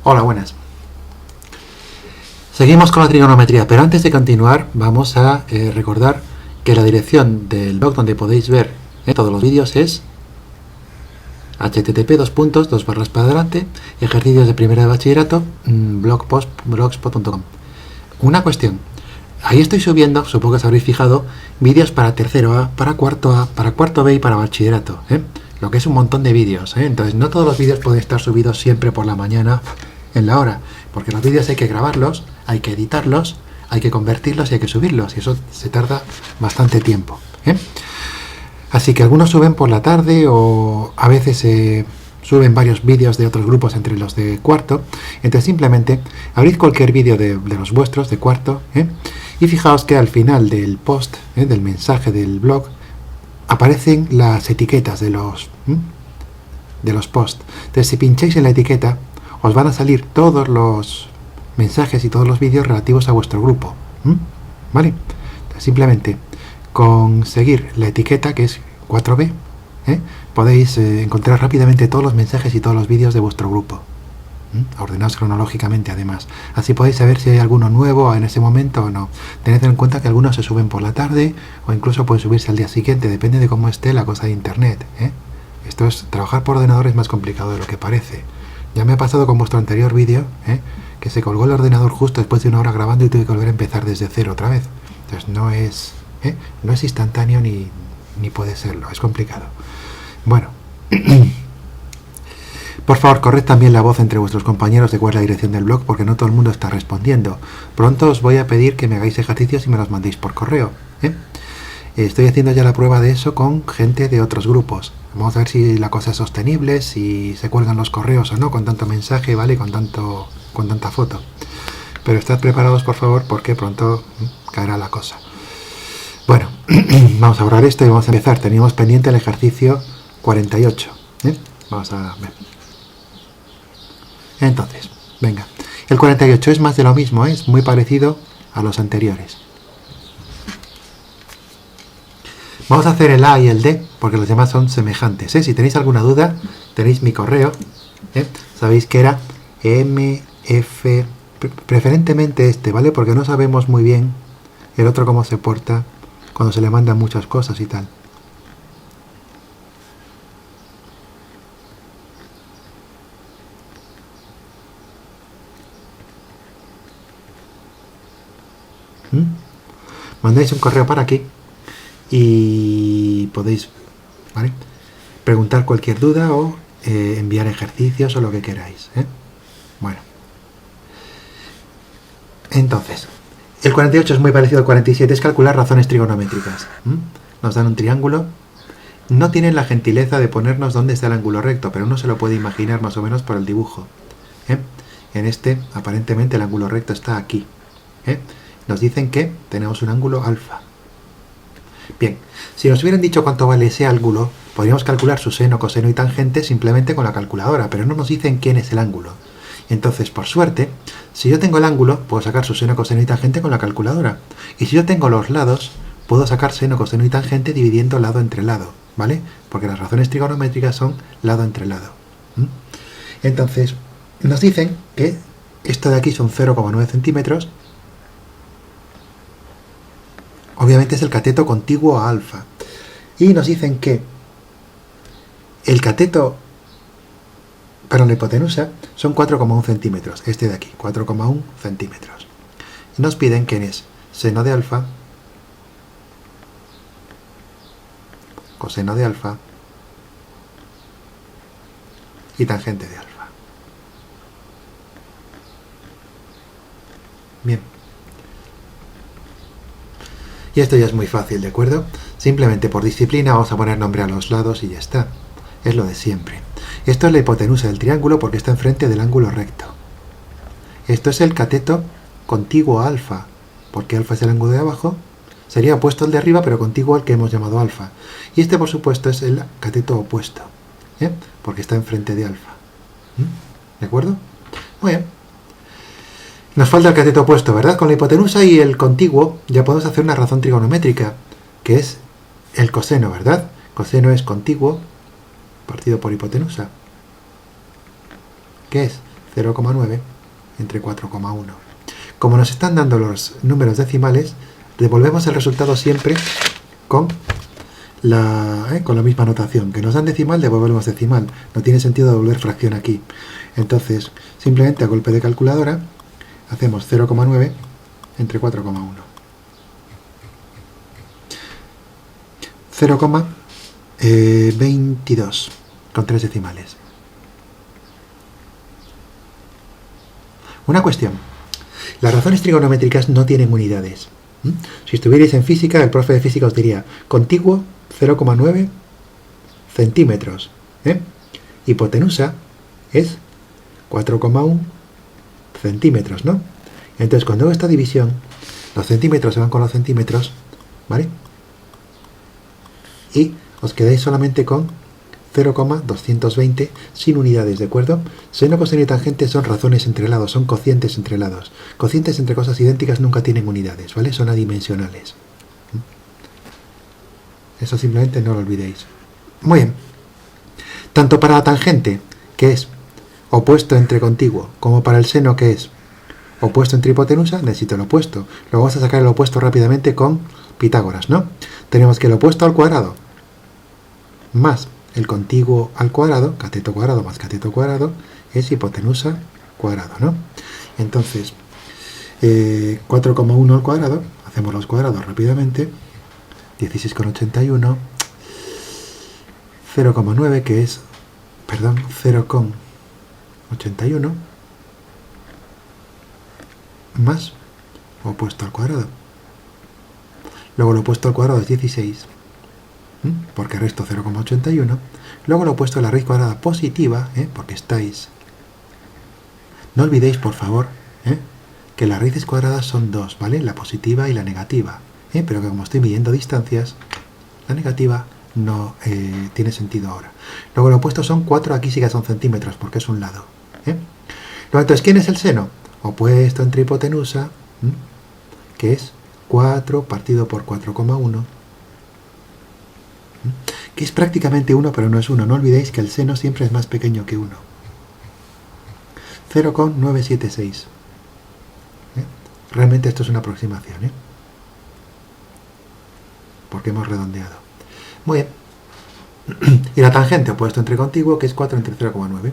Hola, buenas. Seguimos con la trigonometría, pero antes de continuar vamos a recordar que la dirección del blog donde podéis ver todos los vídeos es http://, ejercicios de primera de bachillerato, blogspot.com. Una cuestión, ahí estoy subiendo, supongo que os habréis fijado, vídeos para tercero A, para cuarto A, para cuarto B y para bachillerato, lo que es un montón de vídeos, entonces no todos los vídeos pueden estar subidos siempre por la mañana en la hora, porque los vídeos hay que grabarlos, hay que editarlos, hay que convertirlos y hay que subirlos, y eso se tarda bastante tiempo. Así que algunos suben por la tarde o a veces suben varios vídeos de otros grupos entre los de cuarto. Entonces simplemente abrid cualquier vídeo de los vuestros de cuarto y fijaos que al final del post, del mensaje del blog, aparecen las etiquetas de los posts. Entonces si pincháis en la etiqueta os van a salir todos los mensajes y todos los vídeos relativos a vuestro grupo. ¿Vale? Entonces, simplemente con seguir la etiqueta, que es 4B, podéis encontrar rápidamente todos los mensajes y todos los vídeos de vuestro grupo, ordenados cronológicamente además. Así podéis saber si hay alguno nuevo en ese momento o no. Tened en cuenta que algunos se suben por la tarde o incluso pueden subirse al día siguiente, depende de cómo esté la cosa de internet. Esto es, trabajar por ordenador es más complicado de lo que parece. Ya me ha pasado con vuestro anterior vídeo, que se colgó el ordenador justo después de una hora grabando y tuve que volver a empezar desde cero otra vez. Entonces no es instantáneo ni puede serlo, es complicado. Bueno, por favor, corred también la voz entre vuestros compañeros de cuál es la dirección del blog, porque no todo el mundo está respondiendo. Pronto os voy a pedir que me hagáis ejercicios y me los mandéis por correo. Estoy haciendo ya la prueba de eso con gente de otros grupos. Vamos a ver si la cosa es sostenible, si se cuelgan los correos o no, con tanto mensaje, ¿vale? Con tanta foto. Pero estad preparados, por favor, porque pronto caerá la cosa. Bueno, vamos a borrar esto y vamos a empezar. Teníamos pendiente el ejercicio 48. Vamos a ver. Entonces, venga. El 48 es más de lo mismo, es muy parecido a los anteriores. Vamos a hacer el A y el D, porque los demás son semejantes. Si tenéis alguna duda, tenéis mi correo. Sabéis que era MF, preferentemente este, ¿vale? Porque no sabemos muy bien el otro cómo se porta cuando se le mandan muchas cosas y tal. Mandáis un correo para aquí y podéis, ¿vale?, preguntar cualquier duda o enviar ejercicios o lo que queráis. Bueno, entonces el 48 es muy parecido al 47, es calcular razones trigonométricas. Nos dan un triángulo, no tienen la gentileza de ponernos dónde está el ángulo recto, pero uno se lo puede imaginar más o menos por el dibujo. En este, aparentemente el ángulo recto está aquí. Nos dicen que tenemos un ángulo alfa. Bien, si nos hubieran dicho cuánto vale ese ángulo, podríamos calcular su seno, coseno y tangente simplemente con la calculadora, pero no nos dicen quién es el ángulo. Entonces, por suerte, si yo tengo el ángulo, puedo sacar su seno, coseno y tangente con la calculadora. Y si yo tengo los lados, puedo sacar seno, coseno y tangente dividiendo lado entre lado, ¿vale? Porque las razones trigonométricas son lado entre lado. Entonces, nos dicen que esto de aquí son 0,9 centímetros. Obviamente es el cateto contiguo a alfa. Y nos dicen que el cateto para la hipotenusa son 4,1 centímetros. Este de aquí, 4,1 centímetros. Y nos piden quién es seno de alfa, coseno de alfa y tangente de alfa. Bien. Y esto ya es muy fácil, ¿de acuerdo? Simplemente por disciplina vamos a poner nombre a los lados y ya está. Es lo de siempre. Esto es la hipotenusa del triángulo porque está enfrente del ángulo recto. Esto es el cateto contiguo a alfa, porque alfa es el ángulo de abajo. Sería opuesto al de arriba, pero contiguo al que hemos llamado alfa. Y este, por supuesto, es el cateto opuesto, porque está enfrente de alfa. ¿De acuerdo? Muy bien. Nos falta el cateto opuesto, ¿verdad? Con la hipotenusa y el contiguo ya podemos hacer una razón trigonométrica, que es el coseno, ¿verdad? Coseno es contiguo partido por hipotenusa. ¿Qué es? 0,9 entre 4,1. Como nos están dando los números decimales, devolvemos el resultado siempre con la misma notación. Que nos dan decimal, devolvemos decimal. No tiene sentido devolver fracción aquí. Entonces, simplemente a golpe de calculadora, hacemos 0,9 entre 4,1. 0,22 con 3 decimales. Una cuestión. Las razones trigonométricas no tienen unidades. Si estuvierais en física, el profe de física os diría contiguo 0,9 centímetros. Hipotenusa es 4,1 centímetros, ¿no? Entonces, cuando hago esta división, los centímetros se van con los centímetros, ¿vale? Y os quedáis solamente con 0,220 sin unidades, ¿de acuerdo? Seno, coseno y tangente son razones entre lados, son cocientes entre lados. Cocientes entre cosas idénticas nunca tienen unidades, ¿vale? Son adimensionales. Eso simplemente no lo olvidéis. Muy bien. Tanto para la tangente, que es opuesto entre contiguo, como para el seno, que es opuesto entre hipotenusa, necesito el opuesto. Luego vamos a sacar el opuesto rápidamente con Pitágoras, ¿no? Tenemos que el opuesto al cuadrado más el contiguo al cuadrado, cateto cuadrado más cateto cuadrado, es hipotenusa cuadrado, ¿no? Entonces, 4,1 al cuadrado, hacemos los cuadrados rápidamente, 16,81, 0,9 que es, 0,81 más opuesto al cuadrado. Luego lo opuesto al cuadrado es 16, porque resto 0,81. Luego lo opuesto a la raíz cuadrada positiva, porque estáis... No olvidéis, por favor, que las raíces cuadradas son dos, ¿vale? La positiva y la negativa. Pero que como estoy midiendo distancias, la negativa no tiene sentido ahora. Luego lo opuesto son 4, aquí sí que son centímetros, porque es un lado. Luego, entonces, ¿quién es el seno? Opuesto entre hipotenusa, que es 4 partido por 4,1, que es prácticamente 1, pero no es 1. No olvidéis que el seno siempre es más pequeño que 1. 0,976. Realmente esto es una aproximación, porque hemos redondeado. Muy bien. Y la tangente opuesto entre contiguo, que es 4 entre 0,9.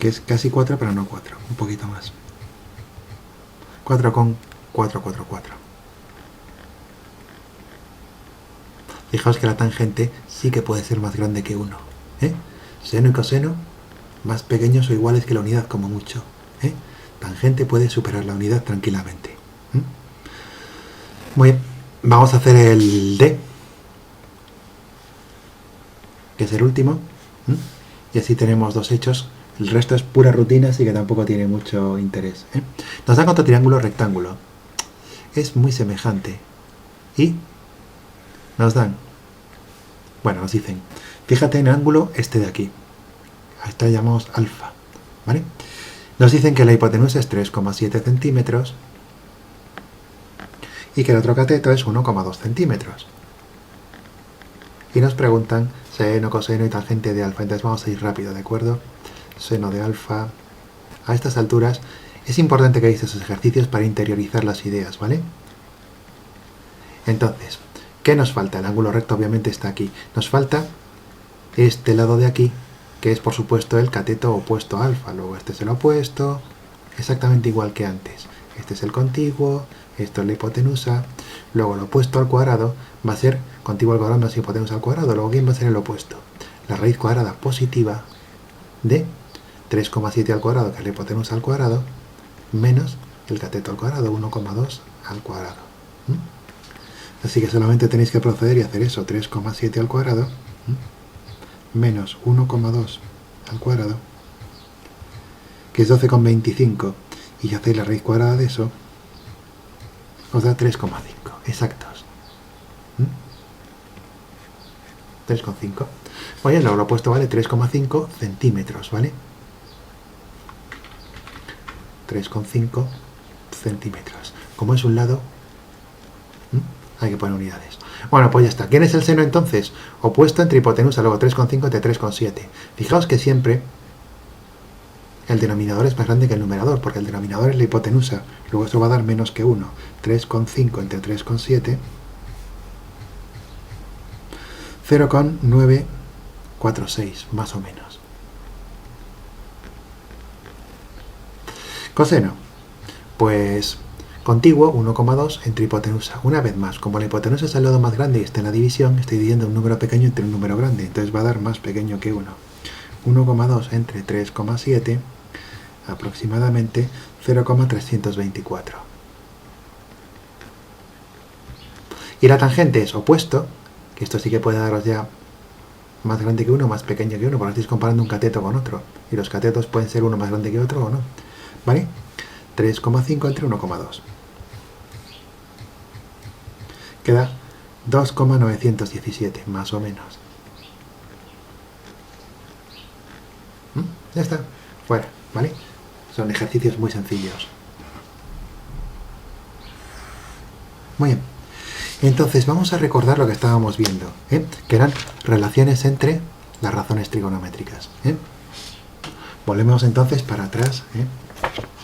Que es casi 4, pero no 4, un poquito más. 4,444. Fijaos que la tangente sí que puede ser más grande que 1. Seno y coseno más pequeños o iguales que la unidad como mucho. Tangente puede superar la unidad tranquilamente. Muy bien, vamos a hacer el D, que es el último. Y así tenemos dos hechos. El resto es pura rutina, así que tampoco tiene mucho interés. Nos dan otro triángulo rectángulo. Es muy semejante. Y nos dan, nos dicen, fíjate en el ángulo este de aquí. A esta le llamamos alfa, ¿vale? Nos dicen que la hipotenusa es 3,7 centímetros y que el otro cateto es 1,2 centímetros. Y nos preguntan seno, coseno y tangente de alfa. Entonces vamos a ir rápido, ¿de acuerdo? Seno de alfa. A estas alturas es importante que hagáis esos ejercicios para interiorizar las ideas, ¿vale? Entonces, ¿qué nos falta? El ángulo recto obviamente está aquí. Nos falta este lado de aquí, que es por supuesto el cateto opuesto a alfa. Luego este es el opuesto, exactamente igual que antes. Este es el contiguo, esto es la hipotenusa. Luego el opuesto al cuadrado va a ser contiguo al cuadrado más hipotenusa al cuadrado. Luego ¿quién va a ser el opuesto? La raíz cuadrada positiva de 3,7 al cuadrado, que es la hipotenusa al cuadrado, menos el cateto al cuadrado, 1,2 al cuadrado. Así que solamente tenéis que proceder y hacer eso, 3,7 al cuadrado, menos 1,2 al cuadrado, que es 12,25, y hacéis la raíz cuadrada de eso, os da 3,5, exactos. 3,5. Oye, luego lo opuesto vale 3,5 centímetros, ¿vale? 3,5 centímetros. Como es un lado, hay que poner unidades. Bueno, pues ya está. ¿Quién es el seno entonces? Opuesto entre hipotenusa, luego 3,5 entre 3,7. Fijaos que siempre el denominador es más grande que el numerador, porque el denominador es la hipotenusa. Luego eso va a dar menos que 1. 3,5 entre 3,7. 0,946, más o menos. Coseno. Pues contiguo 1,2 entre hipotenusa. Una vez más, como la hipotenusa es el lado más grande y está en la división, estoy dividiendo un número pequeño entre un número grande, entonces va a dar más pequeño que 1. 1,2 entre 3,7, aproximadamente 0,324. Y la tangente es opuesto, que esto sí que puede daros ya más grande que 1, más pequeño que 1, porque estáis comparando un cateto con otro, y los catetos pueden ser uno más grande que otro o no, ¿vale? 3,5 entre 1,2. Queda 2,917, más o menos. Ya está, fuera, ¿vale? Son ejercicios muy sencillos. Muy bien. Entonces vamos a recordar lo que estábamos viendo, que eran relaciones entre las razones trigonométricas. Volvemos entonces para atrás.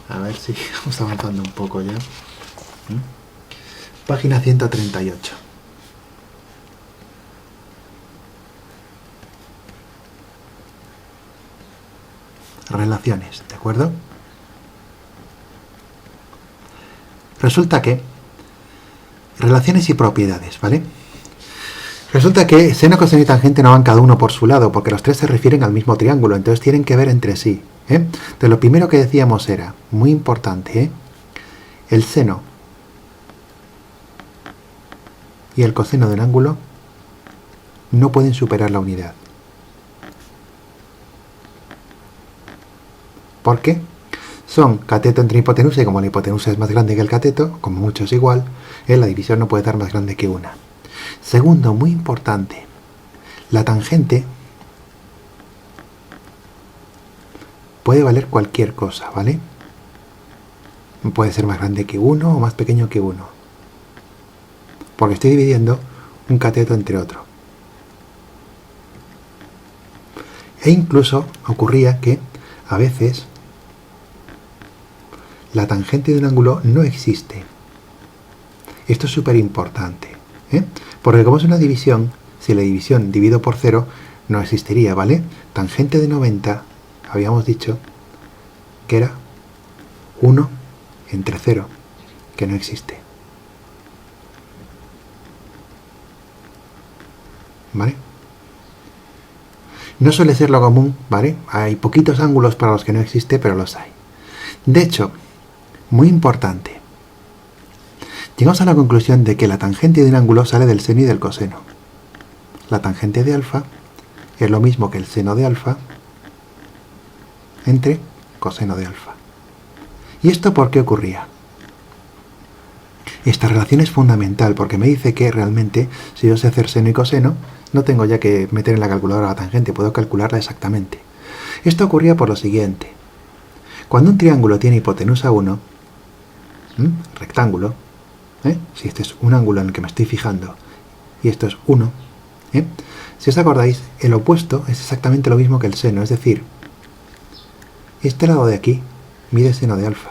A ver si vamos avanzando un poco ya. Página 138. Relaciones, ¿de acuerdo? Resulta que relaciones y propiedades, ¿vale? Resulta que seno, coseno y tangente no van cada uno por su lado, porque los tres se refieren al mismo triángulo, entonces tienen que ver entre sí. Entonces lo primero que decíamos era, muy importante, el seno y el coseno del ángulo no pueden superar la unidad. ¿Por qué? Son cateto entre hipotenusa, y como la hipotenusa es más grande que el cateto, como mucho es igual, la división no puede dar más grande que una. Segundo, muy importante, la tangente puede valer cualquier cosa, ¿vale? Puede ser más grande que 1 o más pequeño que 1, porque estoy dividiendo un cateto entre otro. E incluso ocurría que a veces la tangente de un ángulo no existe. Esto es súper importante, porque como es una división, si la división divido por 0 no existiría, ¿vale? Tangente de 90, habíamos dicho que era 1 entre 0, que no existe. ¿Vale? No suele ser lo común, ¿vale? Hay poquitos ángulos para los que no existe, pero los hay. De hecho, muy importante, llegamos a la conclusión de que la tangente de un ángulo sale del seno y del coseno. La tangente de alfa es lo mismo que el seno de alfa entre coseno de alfa. ¿Y esto por qué ocurría? Esta relación es fundamental porque me dice que realmente, si yo sé hacer seno y coseno, no tengo ya que meter en la calculadora la tangente, puedo calcularla exactamente. Esto ocurría por lo siguiente. Cuando un triángulo tiene hipotenusa 1, rectángulo, si este es un ángulo en el que me estoy fijando y esto es 1, si os acordáis, el opuesto es exactamente lo mismo que el seno, es decir, este lado de aquí mide seno de alfa,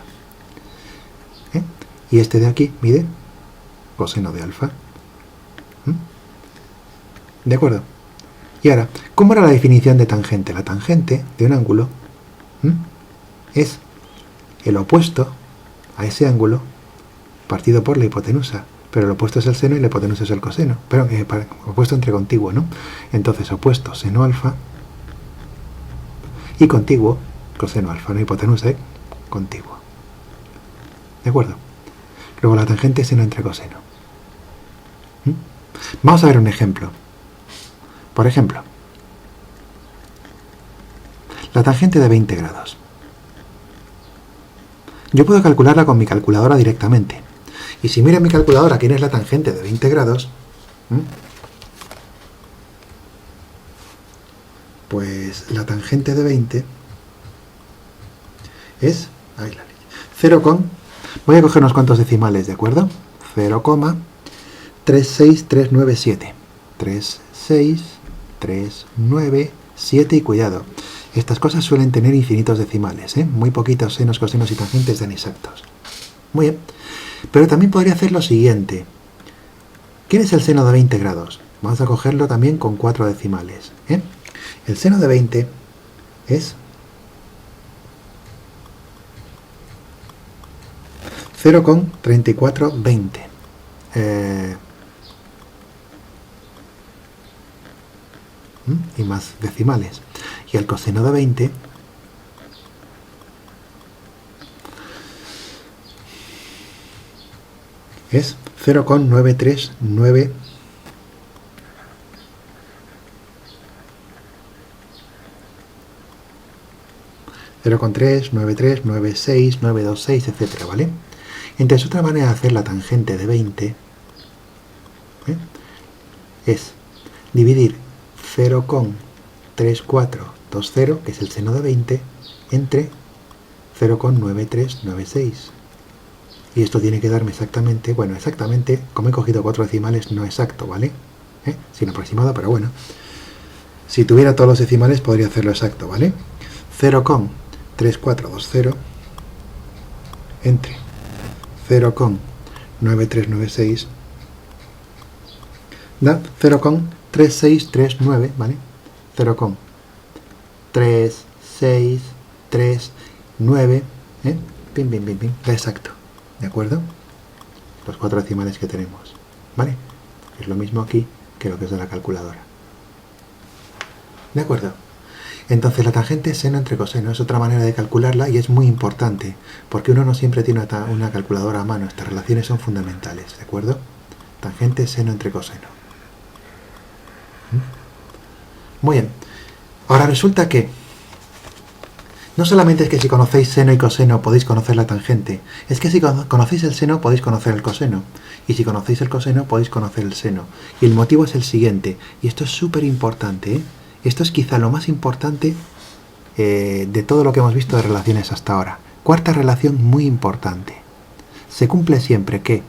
y este de aquí mide coseno de alfa. ¿De acuerdo? Y ahora, ¿cómo era la definición de tangente? La tangente de un ángulo es el opuesto a ese ángulo partido por la hipotenusa, pero el opuesto es el seno y la hipotenusa es el coseno, pero opuesto entre contiguo, ¿no? Entonces opuesto seno alfa y contiguo coseno alfa, no hipotenusa, contiguo. ¿De acuerdo? Luego la tangente es seno entre coseno. Vamos a ver un ejemplo. Por ejemplo, la tangente de 20 grados. Yo puedo calcularla con mi calculadora directamente. Y si miro en mi calculadora quién es la tangente de 20 grados, pues la tangente de 20 es 0, voy a coger unos cuantos decimales, ¿de acuerdo? 0,3 36397. 36397 y cuidado. Estas cosas suelen tener infinitos decimales, muy poquitos senos, cosenos y tangentes dan exactos. Muy bien. Pero también podría hacer lo siguiente. ¿Quién es el seno de 20 grados? Vamos a cogerlo también con 4 decimales. El seno de 20 es 0,3420. Y más decimales. Y el coseno de 20 es 0,939. 0,3, 93, 96, 926, etcétera, ¿vale? Entonces, otra manera de hacer la tangente de 20 es dividir 0,3420, que es el seno de 20, entre 0,9396. Y esto tiene que darme exactamente, bueno, exactamente, como he cogido 4 decimales, no exacto, ¿vale? Sino aproximado, pero bueno. Si tuviera todos los decimales, podría hacerlo exacto, ¿vale? 0,3420 entre 0,9396 da 0,3639, ¿vale? 0,3639, pim, pim, pim, pim, da exacto, ¿de acuerdo? Los 4 decimales que tenemos, ¿vale? Es lo mismo aquí que lo que es de la calculadora. ¿De acuerdo? Entonces la tangente seno entre coseno es otra manera de calcularla y es muy importante, porque uno no siempre tiene una calculadora a mano. Estas relaciones son fundamentales, ¿de acuerdo? Tangente seno entre coseno. Muy bien. Ahora resulta que no solamente es que si conocéis seno y coseno podéis conocer la tangente, es que si conocéis el seno podéis conocer el coseno, y si conocéis el coseno podéis conocer el seno. Y el motivo es el siguiente, y esto es súper importante, Esto es quizá lo más importante de todo lo que hemos visto de relaciones hasta ahora. Cuarta relación muy importante. Se cumple siempre que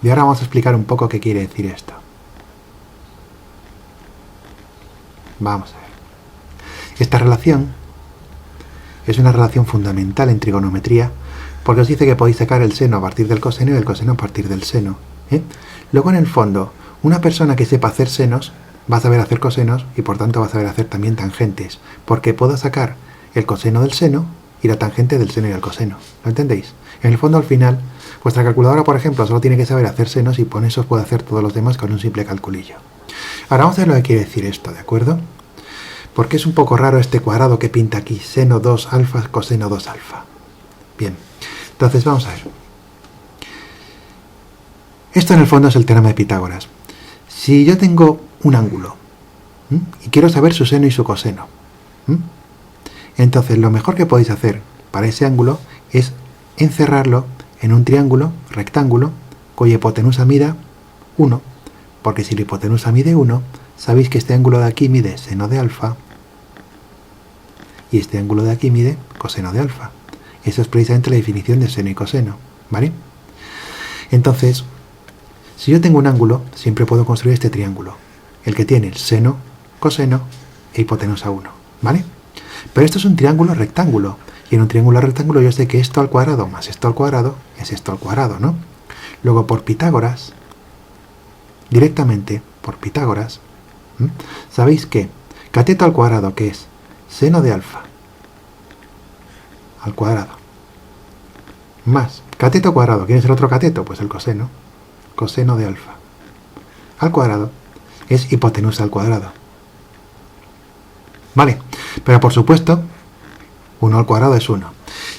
y ahora vamos a explicar un poco qué quiere decir esto. Vamos a ver. Esta relación es una relación fundamental en trigonometría porque os dice que podéis sacar el seno a partir del coseno y el coseno a partir del seno. Luego, en el fondo, una persona que sepa hacer senos va a saber hacer cosenos y por tanto va a saber hacer también tangentes, porque puedo sacar el coseno del seno y la tangente del seno y el coseno. ¿Lo entendéis? En el fondo, al final, vuestra calculadora, por ejemplo, solo tiene que saber hacer senos y con eso os puede hacer todos los demás con un simple calculillo. Ahora vamos a ver lo que quiere decir esto, ¿de acuerdo? Porque es un poco raro este cuadrado que pinta aquí, seno 2 alfa, coseno 2 alfa. Bien, entonces vamos a ver. Esto en el fondo es el teorema de Pitágoras. Si yo tengo un ángulo y quiero saber su seno y su coseno, entonces lo mejor que podéis hacer para ese ángulo es encerrarlo en un triángulo rectángulo cuya hipotenusa mida 1, porque si la hipotenusa mide 1, sabéis que este ángulo de aquí mide seno de alfa y este ángulo de aquí mide coseno de alfa. Eso es precisamente la definición de seno y coseno, ¿vale? Entonces, si yo tengo un ángulo, siempre puedo construir este triángulo, el que tiene el seno, coseno e hipotenusa 1, ¿vale? Pero esto es un triángulo rectángulo, y en un triángulo rectángulo yo sé que esto al cuadrado más esto al cuadrado es esto al cuadrado, ¿no? Luego por Pitágoras, directamente por Pitágoras, sabéis que cateto al cuadrado, que es seno de alfa al cuadrado, más cateto cuadrado, ¿quién es el otro cateto? Pues el coseno. Coseno de alfa al cuadrado es hipotenusa al cuadrado. Vale, pero por supuesto 1 al cuadrado es 1.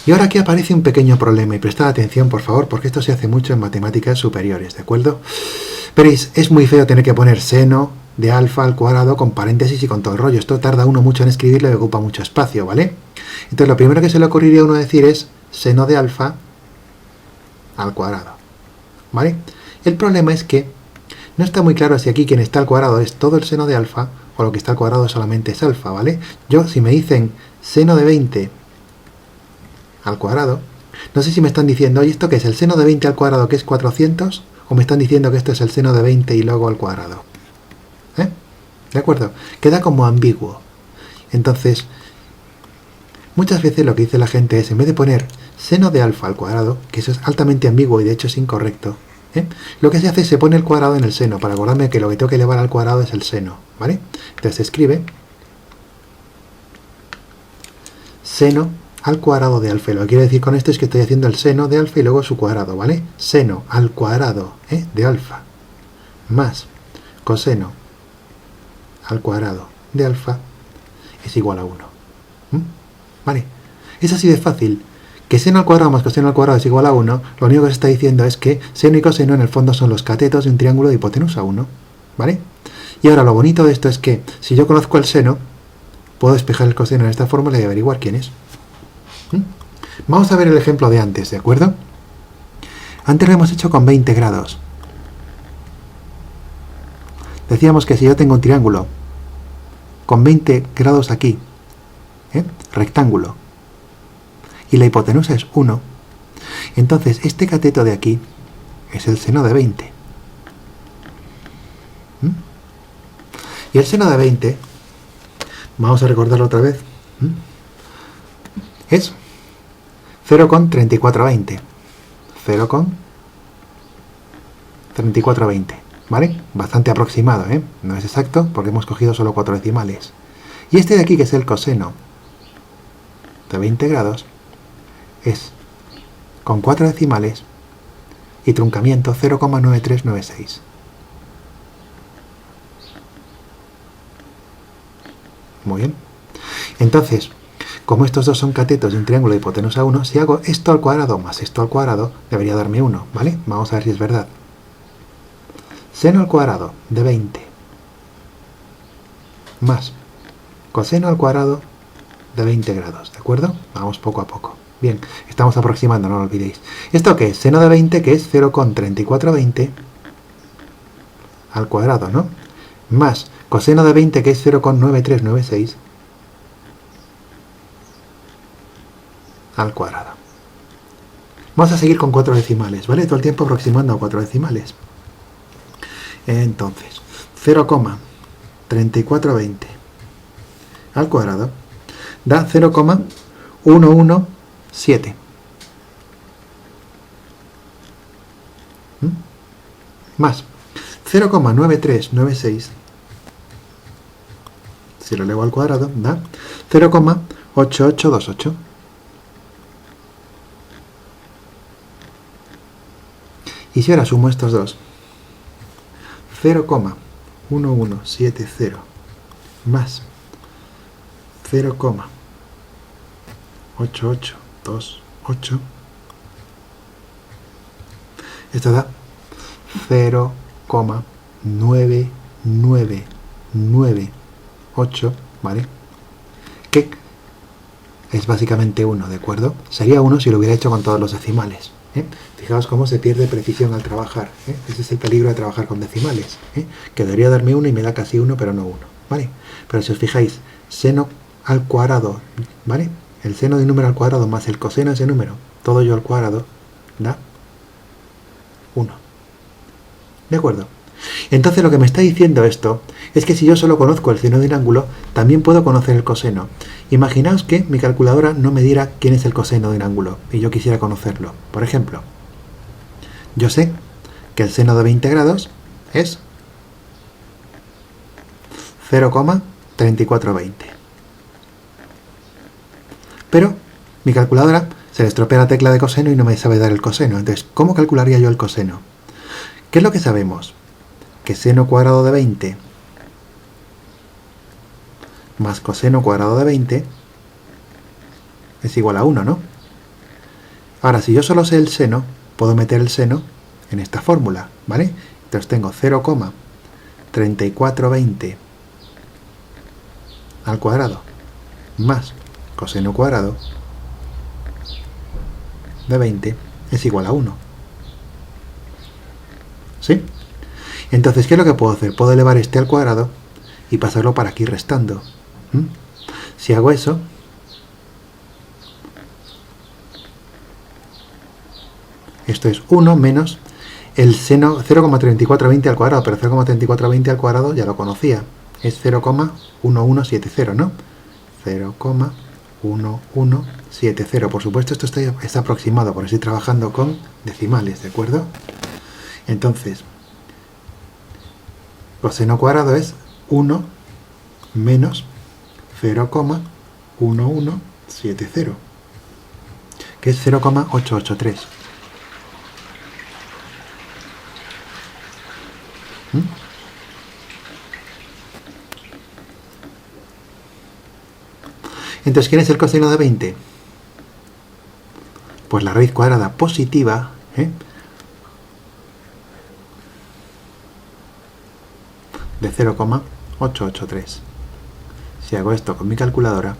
Y ahora aquí aparece un pequeño problema y prestad atención por favor porque esto se hace mucho en matemáticas superiores, ¿de acuerdo? Veréis, es muy feo tener que poner seno de alfa al cuadrado con paréntesis y con todo el rollo. Esto tarda uno mucho en escribirlo y ocupa mucho espacio, ¿vale? Entonces lo primero que se le ocurriría a uno decir es seno de alfa al cuadrado, ¿vale? El problema es que no está muy claro si aquí quien está al cuadrado es todo el seno de alfa o lo que está al cuadrado solamente es alfa, ¿vale? Yo, si me dicen seno de 20 al cuadrado, No sé si me están diciendo, oye, ¿esto qué es? ¿El seno de 20 al cuadrado que es 400? ¿O me están diciendo que esto es el seno de 20 y luego al cuadrado? ¿Eh? ¿De acuerdo? Queda como ambiguo. Entonces, muchas veces lo que dice la gente es, en vez de poner seno de alfa al cuadrado, que eso es altamente ambiguo y de hecho es incorrecto, lo que se hace es se pone el cuadrado en el seno, para acordarme que lo que tengo que elevar al cuadrado es el seno, ¿vale? Entonces se escribe seno al cuadrado de alfa. Y lo que quiero decir con esto es que estoy haciendo el seno de alfa y luego su cuadrado, ¿vale? Seno al cuadrado de alfa más coseno al cuadrado de alfa es igual a 1. ¿Vale? Es así de fácil. Que seno al cuadrado más coseno al cuadrado es igual a 1, lo único que se está diciendo es que seno y coseno en el fondo son los catetos de un triángulo de hipotenusa 1. ¿Vale? Y ahora lo bonito de esto es que si yo conozco el seno, puedo despejar el coseno en esta fórmula y averiguar quién es. Vamos a ver el ejemplo de antes, ¿de acuerdo? Antes lo hemos hecho con 20 grados. Decíamos que si yo tengo un triángulo con 20 grados aquí, rectángulo, y la hipotenusa es 1, entonces este cateto de aquí es el seno de 20. Y el seno de 20, vamos a recordarlo otra vez, es 0,3420. 0,3420, ¿vale? Bastante aproximado, no es exacto porque hemos cogido solo 4 decimales. Y este de aquí, que es el coseno de 20 grados, es con 4 decimales y truncamiento 0,9396. Muy bien. Entonces, como estos dos son catetos de un triángulo de hipotenusa 1, si hago esto al cuadrado más esto al cuadrado, debería darme 1, ¿vale? Vamos a ver si es verdad. Seno al cuadrado de 20 más coseno al cuadrado de 20 grados, ¿de acuerdo? Vamos poco a poco. Bien, estamos aproximando, no lo olvidéis. ¿Esto qué es? Seno de 20, que es 0,3420 al cuadrado, ¿no? Más coseno de 20, que es 0,9396 al cuadrado. Vamos a seguir con 4 decimales, ¿vale? Todo el tiempo aproximando a 4 decimales. Entonces, 0,3420 al cuadrado da 0,117. Más 0,9396, si lo elevo al cuadrado, da 0,8828. Y si ahora sumo estos dos, 0,1170 más 0,8828, esto da 0,9998, ¿vale? Que es básicamente 1, ¿de acuerdo? Sería 1 si lo hubiera hecho con todos los decimales. Fijaos cómo se pierde precisión al trabajar. Ese es el peligro de trabajar con decimales. Que debería darme 1 y me da casi 1, pero no 1. ¿Vale? Pero si os fijáis, seno al cuadrado, ¿vale? El seno de un número al cuadrado más el coseno de ese número, todo ello al cuadrado, da 1. ¿De acuerdo? Entonces lo que me está diciendo esto es que si yo solo conozco el seno de un ángulo, también puedo conocer el coseno. Imaginaos que mi calculadora no me diera quién es el coseno de un ángulo y yo quisiera conocerlo. Por ejemplo, yo sé que el seno de 20 grados es 0,3420. Pero mi calculadora se le estropea la tecla de coseno y no me sabe dar el coseno. Entonces, ¿cómo calcularía yo el coseno? ¿Qué es lo que sabemos? Que seno cuadrado de 20 más coseno cuadrado de 20 es igual a 1, ¿no? Ahora, si yo solo sé el seno, puedo meter el seno en esta fórmula, ¿vale? Entonces tengo 0,3420 al cuadrado más coseno cuadrado de 20 es igual a 1. ¿Sí? Entonces, ¿qué es lo que puedo hacer? Puedo elevar este al cuadrado y pasarlo para aquí restando. Si hago eso, Esto es 1 menos el seno 0,3420 al cuadrado, pero 0,3420 al cuadrado ya lo conocía. Es 0,1170, ¿no? 0,1170. Por supuesto, esto está aproximado, porque estoy trabajando con decimales, ¿de acuerdo? Entonces, coseno cuadrado es 1 menos 0,1170, que es 0,883. Entonces, ¿quién es el coseno de 20? Pues la raíz cuadrada positiva, de 0,883. Si hago esto con mi calculadora,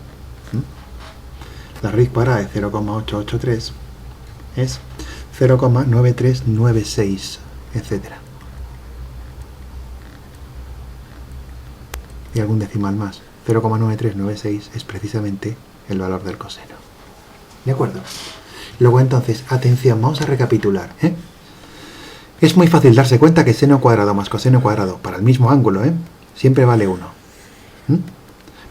la raíz cuadrada de 0,883 es 0,9396, etcétera. Y algún decimal más. 0,9396 es precisamente el valor del coseno. ¿De acuerdo? Luego entonces, atención, vamos a recapitular. Es muy fácil darse cuenta que seno cuadrado más coseno cuadrado para el mismo ángulo, siempre vale 1.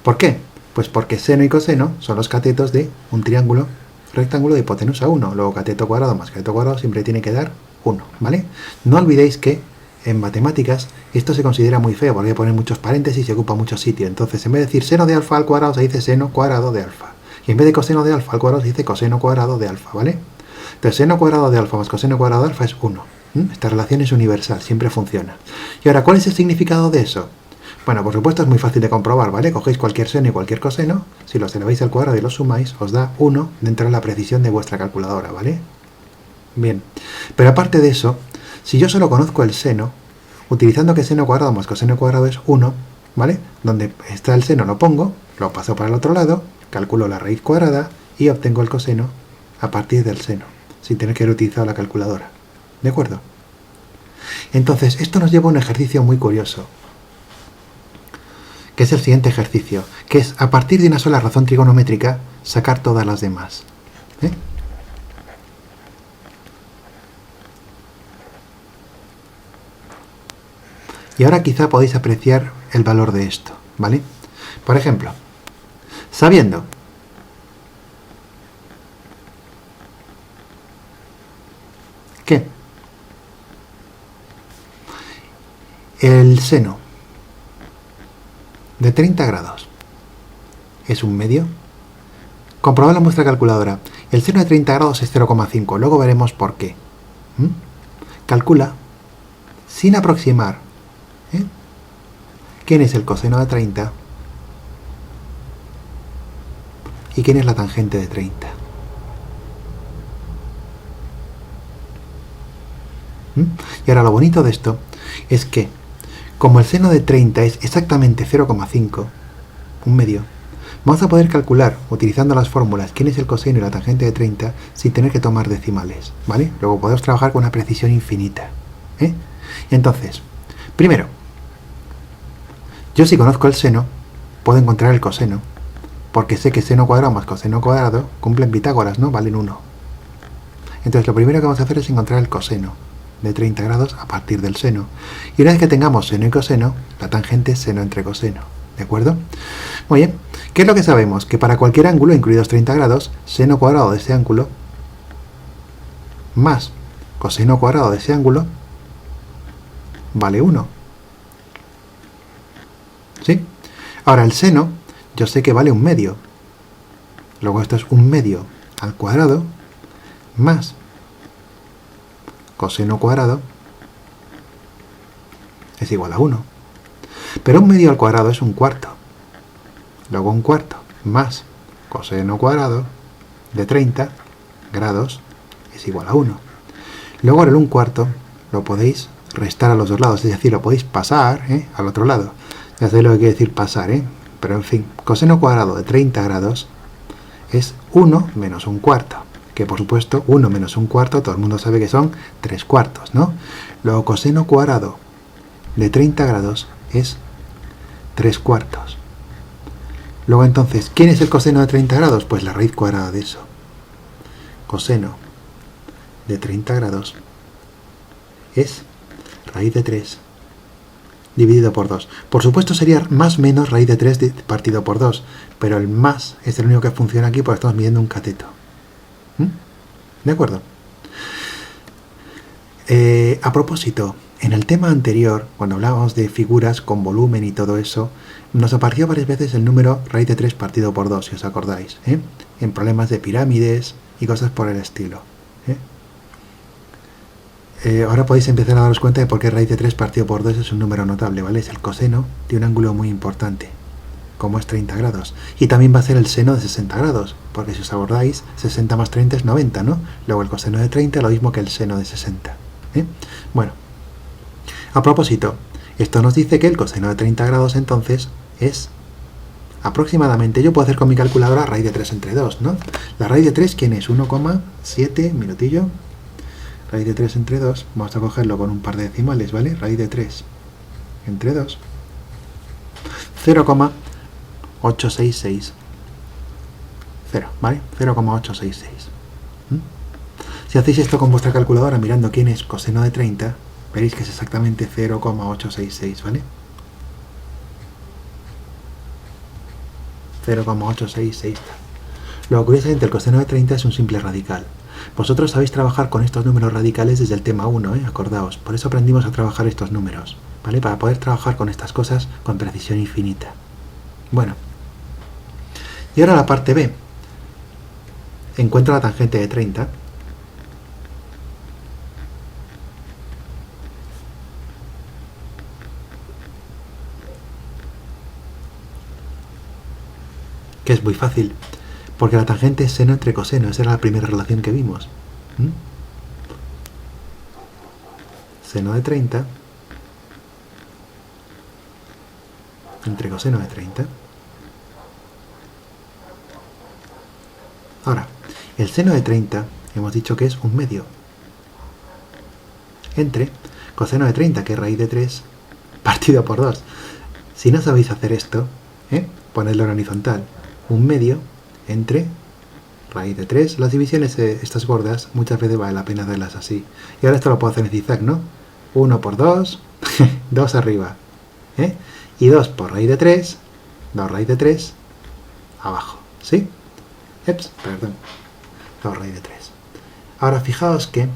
¿Por qué? Pues porque seno y coseno son los catetos de un triángulo rectángulo de hipotenusa 1. Luego cateto cuadrado más cateto cuadrado siempre tiene que dar 1, ¿vale? No olvidéis que en matemáticas esto se considera muy feo porque hay que poner muchos paréntesis y ocupa mucho sitio. Entonces, en vez de decir seno de alfa al cuadrado, se dice seno cuadrado de alfa. Y en vez de coseno de alfa al cuadrado, se dice coseno cuadrado de alfa, ¿vale? Entonces, seno cuadrado de alfa más coseno cuadrado de alfa es 1. Esta relación es universal, siempre funciona. Y ahora, ¿cuál es el significado de eso? Bueno, por supuesto es muy fácil de comprobar, ¿vale? Cogéis cualquier seno y cualquier coseno, si los eleváis al cuadrado y los sumáis, os da 1 dentro de la precisión de vuestra calculadora, ¿vale? Bien, pero aparte de eso, si yo solo conozco el seno, utilizando que seno cuadrado más coseno cuadrado es 1, ¿vale? Donde está el seno lo pongo, lo paso para el otro lado, calculo la raíz cuadrada y obtengo el coseno a partir del seno, sin tener que haber utilizado la calculadora. ¿De acuerdo? Entonces, esto nos lleva a un ejercicio muy curioso, que es el siguiente ejercicio, que es a partir de una sola razón trigonométrica sacar todas las demás. Y ahora quizá podéis apreciar el valor de esto, ¿vale? Por ejemplo, sabiendo que el seno de 30 grados es un medio, comprobadlo en vuestra calculadora. El seno de 30 grados es 0,5, luego veremos por qué. Calcula, sin aproximar, quién es el coseno de 30 y quién es la tangente de 30. Y ahora lo bonito de esto es que, como el seno de 30 es exactamente 0,5, un medio, vamos a poder calcular, utilizando las fórmulas, quién es el coseno y la tangente de 30 sin tener que tomar decimales, ¿vale? Luego podemos trabajar con una precisión infinita. Entonces, primero, yo si conozco el seno, puedo encontrar el coseno, porque sé que seno cuadrado más coseno cuadrado cumplen Pitágoras, ¿no? Valen 1. Entonces lo primero que vamos a hacer es encontrar el coseno de 30 grados a partir del seno. Y una vez que tengamos seno y coseno, la tangente es seno entre coseno. ¿De acuerdo? Muy bien. ¿Qué es lo que sabemos? Que para cualquier ángulo, incluidos 30 grados, seno cuadrado de ese ángulo más coseno cuadrado de ese ángulo vale 1. ¿Sí? Ahora el seno, yo sé que vale un medio. Luego esto es un medio al cuadrado más coseno cuadrado es igual a 1. Pero un medio al cuadrado es un cuarto. Luego un cuarto más coseno cuadrado de 30 grados es igual a 1. Luego el 1 cuarto lo podéis restar a los dos lados, es decir, lo podéis pasar al otro lado. Ya sabéis lo que quiere decir pasar, pero en fin, coseno cuadrado de 30 grados es 1 menos un cuarto, que por supuesto 1 menos un cuarto, todo el mundo sabe que son 3 cuartos, ¿no? Luego coseno cuadrado de 30 grados es 3 cuartos. Luego entonces, ¿quién es el coseno de 30 grados? Pues la raíz cuadrada de eso. Coseno de 30 grados es raíz de 3 dividido por 2. Por supuesto sería más menos raíz de 3 partido por 2, pero el más es el único que funciona aquí porque estamos midiendo un cateto. ¿De acuerdo? A propósito, en el tema anterior, cuando hablábamos de figuras con volumen y todo eso, nos apareció varias veces el número raíz de 3 partido por 2, si os acordáis, en problemas de pirámides y cosas por el estilo. Ahora podéis empezar a daros cuenta de por qué raíz de 3 partido por 2 es un número notable, ¿vale? Es el coseno de un ángulo muy importante, como es 30 grados. Y también va a ser el seno de 60 grados, porque si os acordáis, 60 más 30 es 90, ¿no? Luego el coseno de 30 es lo mismo que el seno de 60. Bueno, a propósito, esto nos dice que el coseno de 30 grados entonces es aproximadamente, yo puedo hacer con mi calculadora raíz de 3 entre 2, ¿no? La raíz de 3, ¿quién es? 1,7, minutillo. Raíz de 3 entre 2, vamos a cogerlo con un par de decimales, ¿vale? Raíz de 3 entre 2, 0,866. 0, ¿vale? 0,866. Si hacéis esto con vuestra calculadora mirando quién es coseno de 30, veréis que es exactamente 0,866, ¿vale? 0,866. Luego, curiosamente, el coseno de 30 es un simple radical. Vosotros sabéis trabajar con estos números radicales desde el tema 1, acordaos. Por eso aprendimos a trabajar estos números, ¿vale? Para poder trabajar con estas cosas con precisión infinita. Bueno. Y ahora la parte B. Encuentra la tangente de 30. Que es muy fácil, porque la tangente es seno entre coseno, esa era la primera relación que vimos. Seno de 30 entre coseno de 30. Ahora, el seno de 30 hemos dicho que es un medio entre coseno de 30, que es raíz de 3, partido por 2. Si no sabéis hacer esto, ponedlo en horizontal. Un medio entre raíz de 3. Las divisiones estas gordas muchas veces vale la pena hacerlas así. Y ahora esto lo puedo hacer en zigzag, ¿no? 1 por 2, 2 arriba. Y 2 por raíz de 3, 2 raíz de 3, abajo. ¿Sí? Perdón. 2 raíz de 3. Ahora fijaos que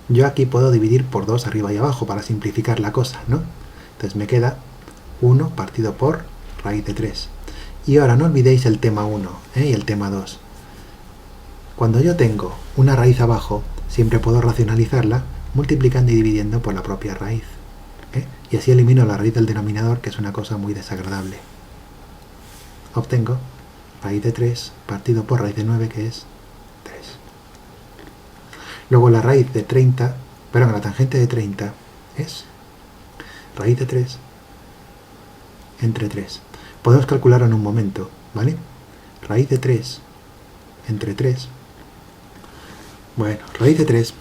yo aquí puedo dividir por 2 arriba y abajo para simplificar la cosa, ¿no? Entonces me queda 1 partido por raíz de 3. Y ahora no olvidéis el tema 1 y el tema 2. Cuando yo tengo una raíz abajo, siempre puedo racionalizarla multiplicando y dividiendo por la propia raíz. Y así elimino la raíz del denominador, que es una cosa muy desagradable. Obtengo raíz de 3 partido por raíz de 9, que es 3. Luego la raíz de 30, perdón, la tangente de 30 es raíz de 3 entre 3. Podemos calcularlo en un momento, ¿vale? Raíz de 3 entre 3. Bueno, raíz de 3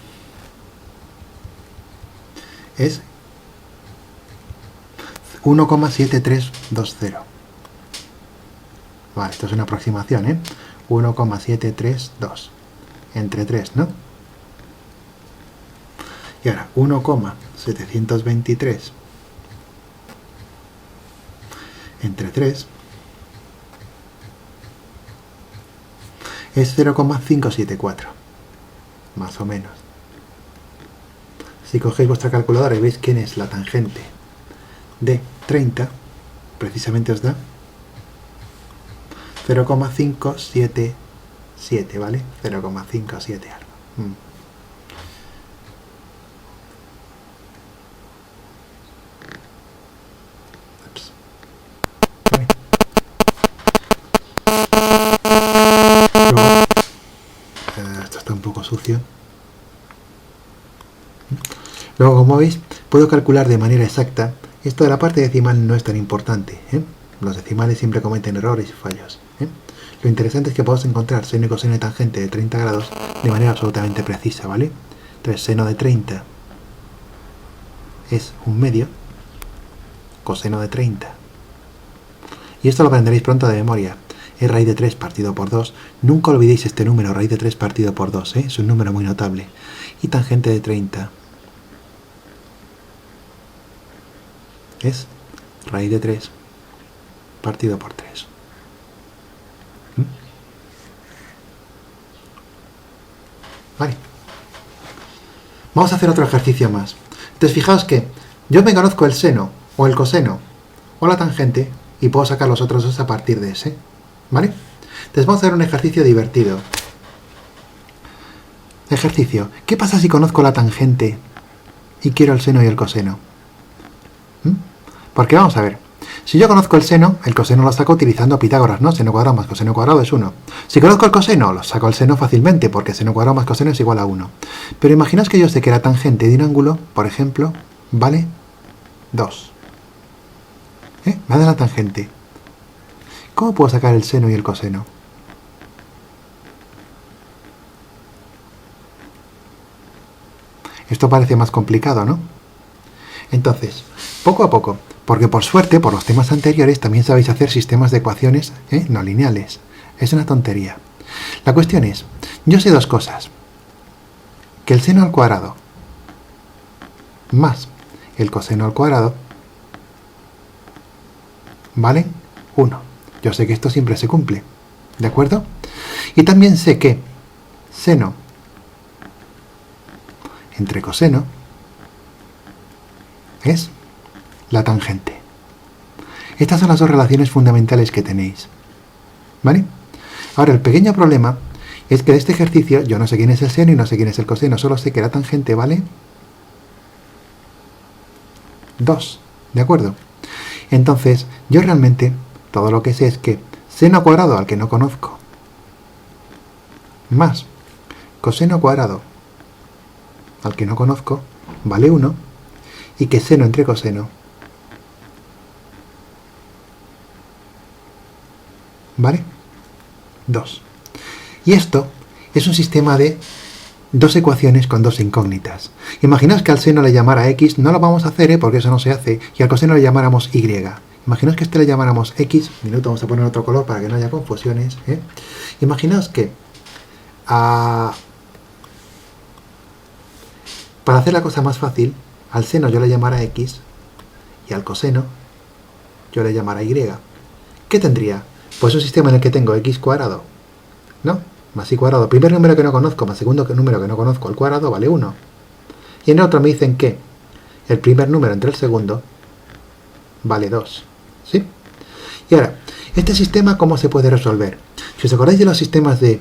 es 1,7320. Vale, esto es una aproximación, 1,732 entre 3, ¿no? Y ahora 1,723 entre 3 es 0,574, más o menos. Si cogéis vuestra calculadora y veis quién es la tangente de 30, precisamente os da 0,577, ¿vale? 0,57 algo. Esto está un poco sucio. Luego, como veis, puedo calcular de manera exacta. Esto de la parte decimal no es tan importante, Los decimales siempre cometen errores y fallos, Lo interesante es que podemos encontrar seno y coseno de tangente de 30 grados de manera absolutamente precisa, ¿vale? Entonces, seno de 30 es un medio, coseno de 30. Y esto lo aprenderéis pronto de memoria. Es raíz de 3 partido por 2. Nunca olvidéis este número, raíz de 3 partido por 2, Es un número muy notable. y tangente de 30 es raíz de 3 partido por 3. Vale. Vamos a hacer otro ejercicio más. Entonces fijaos que yo me conozco el seno o el coseno o la tangente y puedo sacar los otros dos a partir de ese. ¿Vale? Entonces vamos a hacer un ejercicio divertido. Ejercicio. ¿Qué pasa si conozco la tangente y quiero el seno y el coseno? Porque vamos a ver. Si yo conozco el seno, el coseno lo saco utilizando Pitágoras, ¿no? Seno cuadrado más coseno cuadrado es 1. Si conozco el coseno, lo saco el seno fácilmente, porque seno cuadrado más coseno es igual a 1. Pero imaginaos que yo sé que la tangente de un ángulo, por ejemplo, vale 2. Me da la tangente. ¿Cómo puedo sacar el seno y el coseno? Esto parece más complicado, ¿no? Entonces, poco a poco, porque por suerte, por los temas anteriores, también sabéis hacer sistemas de ecuaciones no lineales. Es una tontería. La cuestión es, yo sé dos cosas. Que el seno al cuadrado más el coseno al cuadrado valen 1. Yo sé que esto siempre se cumple. ¿De acuerdo? Y también sé que seno entre coseno es la tangente. Estas son las dos relaciones fundamentales que tenéis. ¿Vale? Ahora, el pequeño problema es que de este ejercicio yo no sé quién es el seno y no sé quién es el coseno. Solo sé que la tangente vale 2. ¿De acuerdo? Entonces, yo realmente todo lo que sé es que seno cuadrado al que no conozco más coseno cuadrado al que no conozco vale 1 y que seno entre coseno vale 2. Y esto es un sistema de dos ecuaciones con dos incógnitas. Imaginaos que al seno le llamara x, no lo vamos a hacer porque eso no se hace, y al coseno le llamáramos y. Imaginaos que a este le llamáramos x, minuto, vamos a poner otro color para que no haya confusiones. Imaginaos que para hacer la cosa más fácil, al seno yo le llamara x y al coseno yo le llamara y. ¿Qué tendría? Pues un sistema en el que tengo x cuadrado, ¿no? Más y cuadrado, primer número que no conozco más segundo número que no conozco al cuadrado vale 1. Y en el otro me dicen que el primer número entre el segundo vale 2. ¿Sí? Y ahora, este sistema, ¿cómo se puede resolver? Si os acordáis de los sistemas de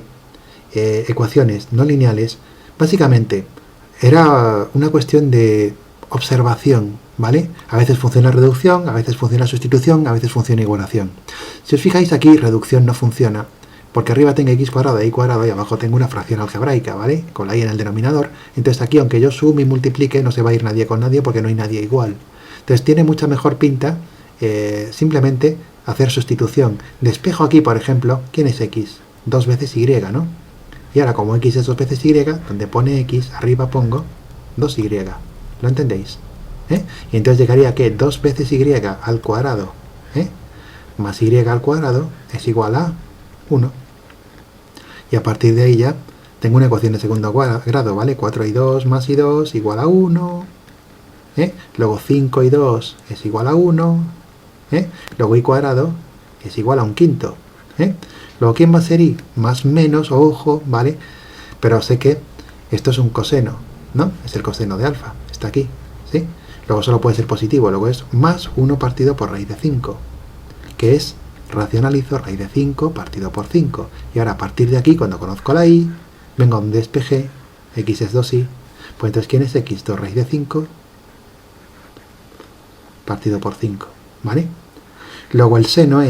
ecuaciones no lineales, básicamente era una cuestión de observación, ¿vale? A veces funciona reducción, a veces funciona sustitución, a veces funciona igualación. Si os fijáis aquí, reducción no funciona, porque arriba tengo x cuadrado, y cuadrado, y abajo tengo una fracción algebraica, ¿vale? Con la y en el denominador. Entonces aquí, aunque yo sume y multiplique, no se va a ir nadie con nadie porque no hay nadie igual. Entonces tiene mucha mejor pinta simplemente hacer sustitución. Despejo aquí, por ejemplo, ¿quién es x? 2 veces y, ¿no? Y ahora, como x es 2 veces y, donde pone x, arriba pongo 2y. ¿Lo entendéis? Y entonces llegaría que 2 veces y al cuadrado más y al cuadrado es igual a 1. Y a partir de ahí ya tengo una ecuación de segundo grado, ¿vale? 4 y 2 más y 2 igual a 1. Luego 5 y 2 es igual a 1. Luego y cuadrado es igual a un quinto. Luego, ¿quién va a ser y? Más menos, ojo, ¿vale? Pero sé que esto es un coseno, ¿no? Es el coseno de alfa, está aquí, ¿sí? Luego solo puede ser positivo, luego es más 1 partido por raíz de 5, que es, racionalizo raíz de 5 partido por 5. Y ahora a partir de aquí, cuando conozco la y, vengo a un despeje, x es 2y, pues entonces ¿quién es x? 2 raíz de 5 partido por 5, ¿vale? Luego el seno,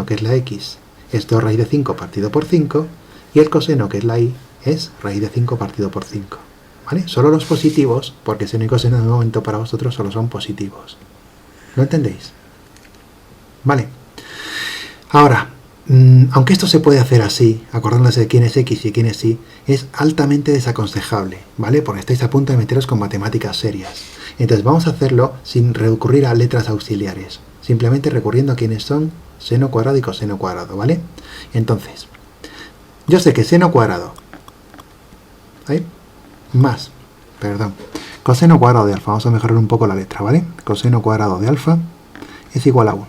que es la x, es 2 raíz de 5 partido por 5, y el coseno, que es la y, es raíz de 5 partido por 5, ¿vale? Solo los positivos, porque seno y coseno de momento para vosotros solo son positivos. ¿Lo entendéis? Vale. Ahora, aunque esto se puede hacer así, acordándose de quién es x y quién es y, es altamente desaconsejable, ¿vale? Porque estáis a punto de meteros con matemáticas serias. Entonces vamos a hacerlo sin recurrir a letras auxiliares, simplemente recurriendo a quiénes son seno cuadrado y coseno cuadrado, ¿vale? Entonces, yo sé que seno cuadrado, ¿ahí? más, perdón, coseno cuadrado de alfa. Vamos a mejorar un poco la letra, ¿vale? Coseno cuadrado de alfa es igual a 1.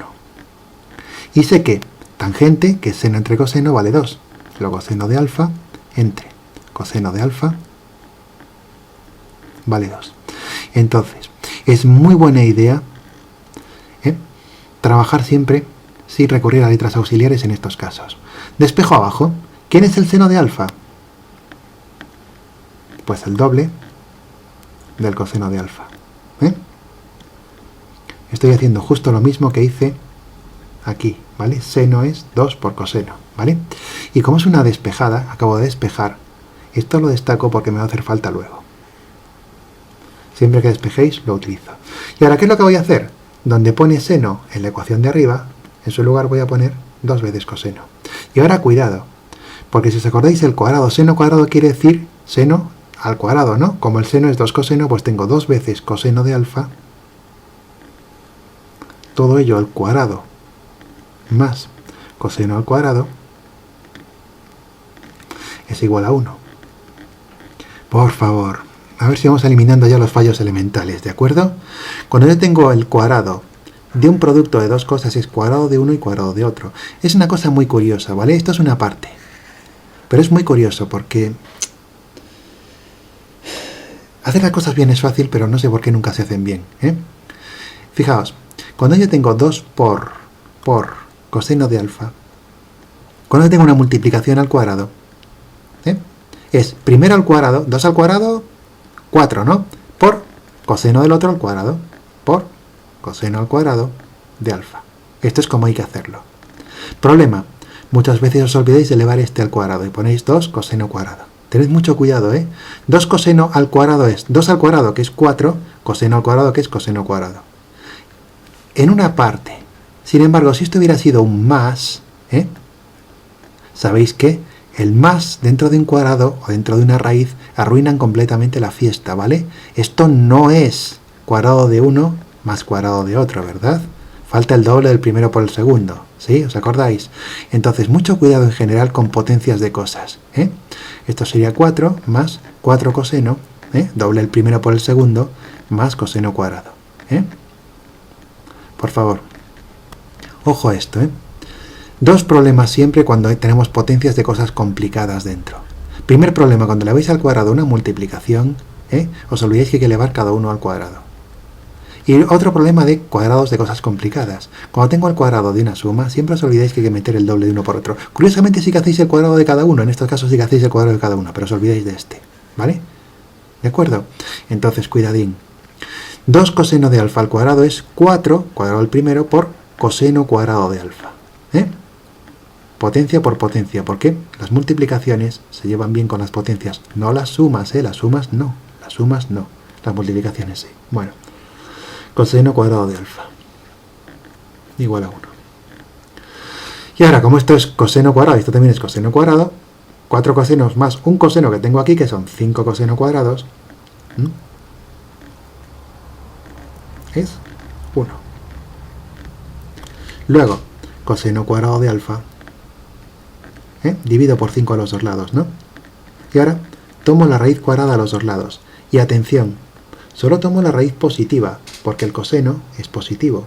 Y sé que tangente, que es seno entre coseno, vale 2. Luego coseno de alfa entre coseno de alfa vale 2. Entonces, es muy buena idea trabajar siempre sin recurrir a letras auxiliares en estos casos. Despejo abajo. ¿Quién es el seno de alfa? Pues el doble del coseno de alfa. Estoy haciendo justo lo mismo que hice aquí, ¿vale? Seno es 2 por coseno, ¿vale? Y como es una despejada, acabo de despejar, esto lo destaco porque me va a hacer falta luego. Siempre que despejéis, lo utilizo. Y ahora, ¿qué es lo que voy a hacer? Donde pone seno en la ecuación de arriba, en su lugar voy a poner 2 veces coseno. Y ahora, cuidado, porque si os acordáis, el cuadrado, seno cuadrado quiere decir seno al cuadrado, ¿no? Como el seno es 2 coseno, pues tengo 2 veces coseno de alfa, todo ello al cuadrado, más coseno al cuadrado, es igual a 1. Por favor, a ver si vamos eliminando ya los fallos elementales, ¿de acuerdo? Cuando yo tengo el cuadrado de un producto de dos cosas, es cuadrado de uno y cuadrado de otro. Es una cosa muy curiosa, ¿vale? Esto es una parte. Pero es muy curioso porque hacer las cosas bien es fácil, pero no sé por qué nunca se hacen bien, ¿eh? Fijaos, cuando yo tengo 2 por coseno de alfa, cuando yo tengo una multiplicación al cuadrado, es primero al cuadrado, 2 al cuadrado, 4, ¿no? Por coseno del otro al cuadrado, por coseno al cuadrado de alfa. Esto es como hay que hacerlo. Problema, muchas veces os olvidáis de elevar este al cuadrado y ponéis 2 coseno cuadrado. Tened mucho cuidado, ¿eh? 2 coseno al cuadrado es 2 al cuadrado, que es 4, coseno al cuadrado, que es coseno cuadrado. En una parte. Sin embargo, si esto hubiera sido un más, sabéis que el más dentro de un cuadrado o dentro de una raíz arruinan completamente la fiesta, ¿vale? Esto no es cuadrado de uno más cuadrado de otro, ¿verdad? Falta el doble del primero por el segundo, ¿sí? ¿Os acordáis? Entonces, mucho cuidado en general con potencias de cosas, Esto sería 4 más 4 coseno, doble el primero por el segundo, más coseno cuadrado, Por favor, ojo a esto, Dos problemas siempre cuando tenemos potencias de cosas complicadas dentro. Primer problema, cuando eleváis al cuadrado una multiplicación, os olvidáis que hay que elevar cada uno al cuadrado. Y otro problema de cuadrados de cosas complicadas. Cuando tengo el cuadrado de una suma, siempre os olvidáis que hay que meter el doble de uno por otro. Curiosamente sí que hacéis el cuadrado de cada uno, en estos casos sí que hacéis el cuadrado de cada uno, pero os olvidáis de este, ¿vale? ¿De acuerdo? Entonces, cuidadín. 2 coseno de alfa al cuadrado es 4, cuadrado al primero, por coseno cuadrado de alfa. Potencia por potencia, porque las multiplicaciones se llevan bien con las potencias, no las sumas, las sumas no, las multiplicaciones sí. Bueno, coseno cuadrado de alfa igual a 1. Y ahora, como esto es coseno cuadrado, esto también es coseno cuadrado, 4 cosenos más un coseno que tengo aquí, que son 5 coseno cuadrados, es 1. Luego, coseno cuadrado de alfa, divido por 5 a los dos lados, ¿no? Y ahora tomo la raíz cuadrada a los dos lados. Y atención, solo tomo la raíz positiva, porque el coseno es positivo.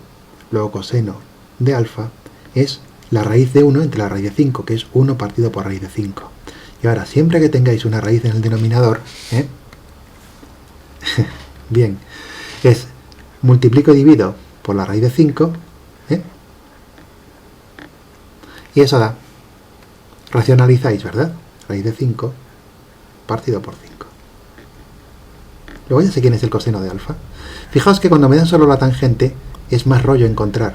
Luego coseno de alfa es la raíz de 1 entre la raíz de 5, que es 1 partido por raíz de 5. Y ahora, siempre que tengáis una raíz en el denominador, bien, es multiplico y divido por la raíz de 5, y eso da, racionalizáis, ¿verdad? Raíz de 5 partido por 5. Luego ya sé quién es el coseno de alfa. Fijaos que cuando me dan solo la tangente es más rollo encontrar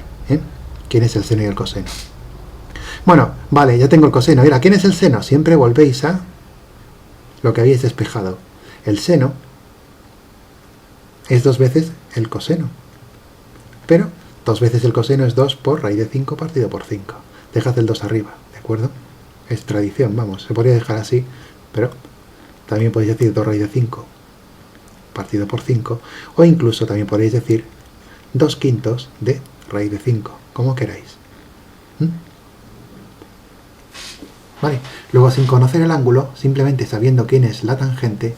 quién es el seno y el coseno. Bueno, vale, ya tengo el coseno. Mira, ¿quién es el seno? Siempre volvéis a lo que habéis despejado. El seno es 2 veces el coseno. Pero 2 veces el coseno es 2 por raíz de 5 partido por 5. Dejad el 2 arriba, ¿de acuerdo? Es tradición, vamos, se podría dejar así, pero también podéis decir 2 raíz de 5 partido por 5, o incluso también podéis decir 2 quintos de raíz de 5, como queráis. Vale, luego sin conocer el ángulo, simplemente sabiendo quién es la tangente,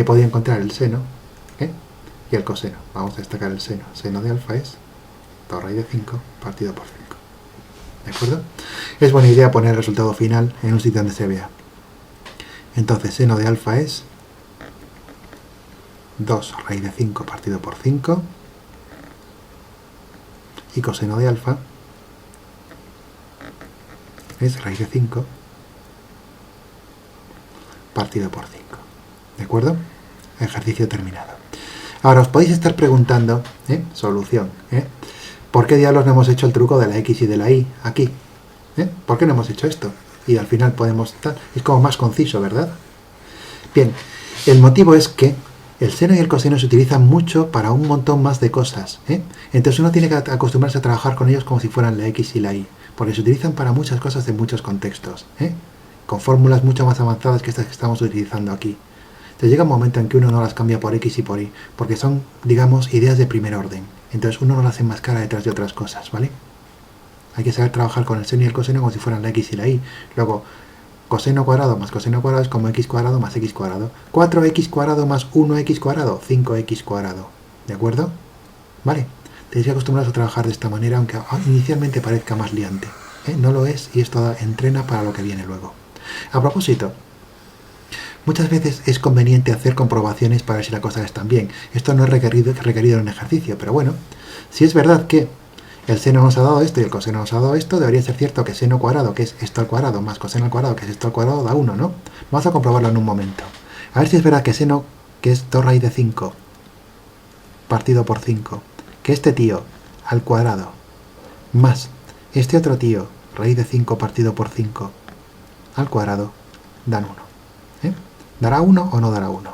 he podido encontrar el seno, ¿eh? Y el coseno. Vamos a destacar el seno. Seno de alfa es 2 raíz de 5 partido por 5. ¿De acuerdo? Es buena idea poner el resultado final en un sitio donde se vea. Entonces, seno de alfa es 2 raíz de 5 partido por 5. Y coseno de alfa es raíz de 5 partido por 5. ¿De acuerdo? Ejercicio terminado. Ahora os podéis estar preguntando, solución, ¿por qué diablos no hemos hecho el truco de la X y de la Y aquí? ¿Por qué no hemos hecho esto? Y al final podemos estar, es como más conciso, ¿verdad? Bien, el motivo es que el seno y el coseno se utilizan mucho para un montón más de cosas, Entonces uno tiene que acostumbrarse a trabajar con ellos como si fueran la X y la Y, porque se utilizan para muchas cosas en muchos contextos, con fórmulas mucho más avanzadas que estas que estamos utilizando aquí. Entonces llega un momento en que uno no las cambia por X y por Y, porque son, digamos, ideas de primer orden. Entonces uno no las enmascara detrás de otras cosas, ¿vale? Hay que saber trabajar con el seno y el coseno como si fueran la X y la Y. Luego, coseno cuadrado más coseno cuadrado es como X cuadrado más X cuadrado. 4X cuadrado más 1X cuadrado, 5X cuadrado. ¿De acuerdo? ¿Vale? Tenéis que acostumbraros a trabajar de esta manera, aunque inicialmente parezca más liante. No lo es, y esto entrena para lo que viene luego. A propósito, muchas veces es conveniente hacer comprobaciones para ver si las cosas están bien. Esto no es requerido en un ejercicio, pero bueno, si es verdad que el seno nos ha dado esto y el coseno nos ha dado esto, debería ser cierto que seno cuadrado, que es esto al cuadrado, más coseno al cuadrado, que es esto al cuadrado, da 1, ¿no? Vamos a comprobarlo en un momento. A ver si es verdad que seno, que es 2 raíz de 5 partido por 5, que este tío al cuadrado, más este otro tío, raíz de 5 partido por 5 al cuadrado, dan 1. ¿Dará 1 o no dará 1?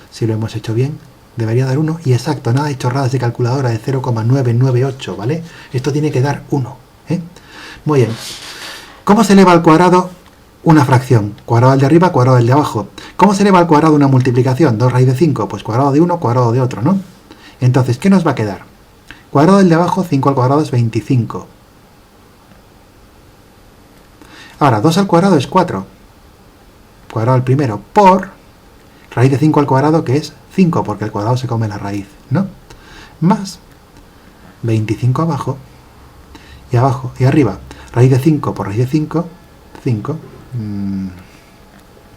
Si lo hemos hecho bien, debería dar 1. Y exacto, nada de chorradas de calculadora de 0,998, ¿vale? Esto tiene que dar 1. Muy bien. ¿Cómo se eleva al cuadrado una fracción? Cuadrado del de arriba, cuadrado del de abajo. ¿Cómo se eleva al cuadrado una multiplicación? 2 raíz de 5, pues cuadrado de uno, cuadrado de otro, ¿no? Entonces, ¿qué nos va a quedar? Cuadrado del de abajo, 5 al cuadrado es 25. Ahora, 2 al cuadrado es 4. Cuadrado al primero por raíz de 5 al cuadrado, que es 5, porque el cuadrado se come la raíz, ¿no? Más 25 abajo y arriba, raíz de 5 por raíz de 5, 5.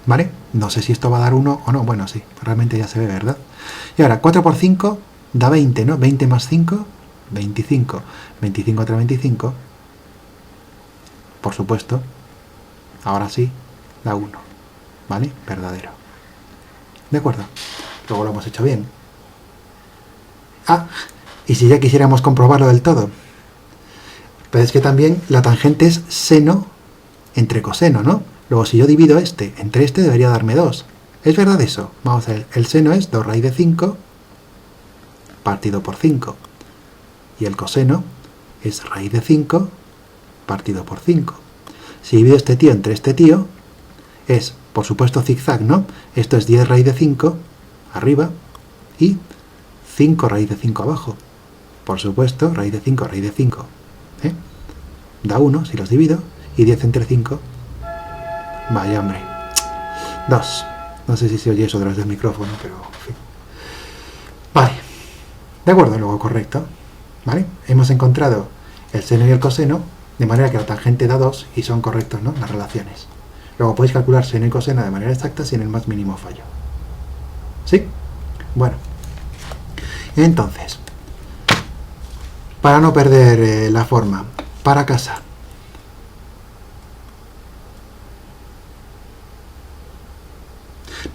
¿Vale? No sé si esto va a dar 1 o no. Bueno, sí, realmente ya se ve, ¿verdad? Y ahora, 4 por 5 da 20, ¿no? 20 más 5, 25. 25 otra 25. Por supuesto, ahora sí, da 1. ¿Vale? Verdadero. ¿De acuerdo? Luego lo hemos hecho bien. Y si ya quisiéramos comprobarlo del todo. Pero es que también la tangente es seno entre coseno, ¿no? Luego si yo divido este entre este debería darme 2. ¿Es verdad eso? Vamos a ver. El seno es 2 raíz de 5 partido por 5. Y el coseno es raíz de 5 partido por 5. Si divido este tío entre este tío, es, por supuesto, zigzag, ¿no? Esto es 10 raíz de 5 arriba y 5 raíz de 5 abajo. Por supuesto, raíz de 5, raíz de 5. Da 1 si los divido, y 10 entre 5. Vaya, hombre. 2. No sé si se oye eso detrás del micrófono, pero en fin. Vale. De acuerdo, luego correcto. ¿Vale? Hemos encontrado el seno y el coseno, de manera que la tangente da 2 y son correctos, ¿no? Las relaciones. Luego podéis calcular seno y coseno de manera exacta sin el más mínimo fallo. ¿Sí? Bueno. Entonces, para no perder la forma, para casa.